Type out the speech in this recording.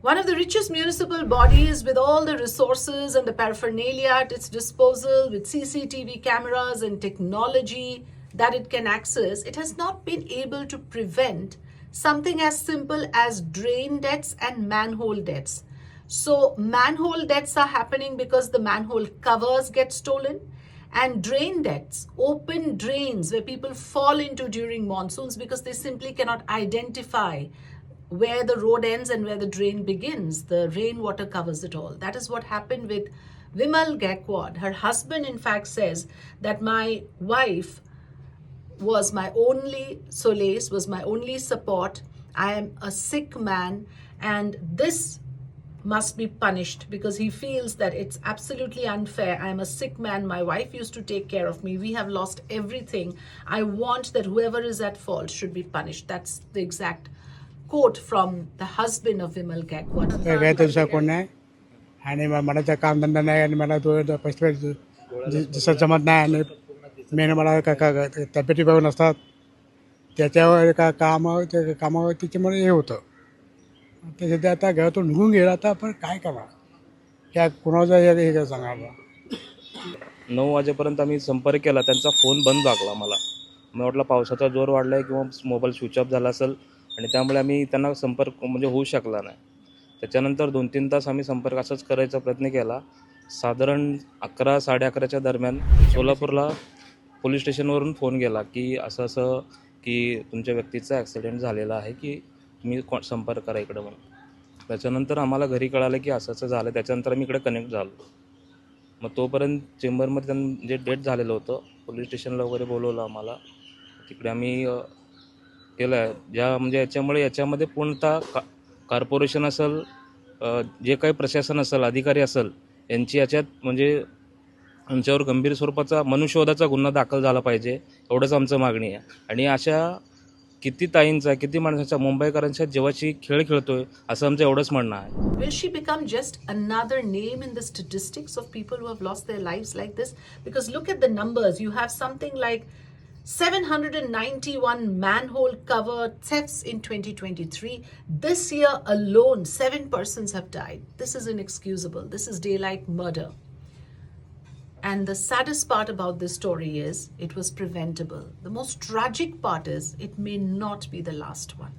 One of the richest municipal bodies with all the resources and the paraphernalia at its disposal, with CCTV cameras and technology that it can access, it has not been able to prevent something as simple as drain deaths and manhole deaths. So, manhole deaths are happening because the manhole covers get stolen, and drain deaths, open drains where people fall into during monsoons because they simply cannot identify where the road ends and where the drain begins. The rainwater covers it all. That is what happened with Vimal Gaikwad. Her husband, in fact, says that my wife was my only solace, was my only support. I am a sick man, and this must be punished because he feels that it's absolutely unfair. I am a sick man. My wife used to take care of me. We have lost everything. I want that whoever is at fault should be punished. That's the exact quote from the husband of Vimal Gaikwad. काय तुझा कोण नाही आणि मला त्या कामधंदा नाही आणि मला तो पैसे जसं जमत नाही आणि मेन मला तब्येती बघून नसतात त्याच्यावर कामावर तिच्यामुळे हे होतं त्याच्या ते आता घरातून निघून गेला आता आपण काय करणार त्या कुणाचं हे काय सांगा 9 वाजेपर्यंत आम्ही संपर्क केला, त्यांचा फोन बंद लागला मला. मी म्हटलं पावसाचा जोर वाढला आहे किंवा मोबाईल स्विच ऑफ झाला असेल आणि त्यामुळे आम्ही त्यांना संपर्क म्हणजे होऊ शकला नाही. त्याच्यानंतर 2-3 तास आम्ही संपर्क असाच करायचा प्रयत्न केला. साधारण 11, 11:30च्या दरम्यान सोलापूरला पोलीस स्टेशनवरून फोन गेला की असं की तुमच्या व्यक्तीचा ॲक्सिडेंट झालेला आहे की तुम्ही संपर्क करा इकडं म्हणून. त्याच्यानंतर आम्हाला घरी कळालं की असं झालं. त्याच्यानंतर आम्ही इकडे कनेक्ट झालो. मग तोपर्यंत चेंबरमध्ये त्यांनी जे डेथ झालेलं होतं पोलीस स्टेशनला वगैरे बोलवलं आम्हाला. तिकडे आम्ही केलं आहे म्हणजे याच्यामध्ये पूर्णतः कॉर्पोरेशन असेल, जे काही प्रशासन असेल, अधिकारी असेल, यांची याच्यात म्हणजे आमच्यावर गंभीर स्वरूपाचा मनुष्यवधाचा गुन्हा दाखल झाला पाहिजे, एवढंच आमचं मागणी आहे. आणि अशा किती ताईंचा, किती माणसाच्या, मुंबईकरांच्या जीवाची खेळ खेळतोय असं आमचं एवढंच म्हणणं आहे. Will she become just another name in the statistics of people who have lost their lives like this? Because look at the numbers. You have something like 791 manhole cover thefts in 2023. This year alone, 7 persons have died. This is inexcusable. This is daylight murder. And the saddest part about this story is it was preventable. The most tragic part is it may not be the last one.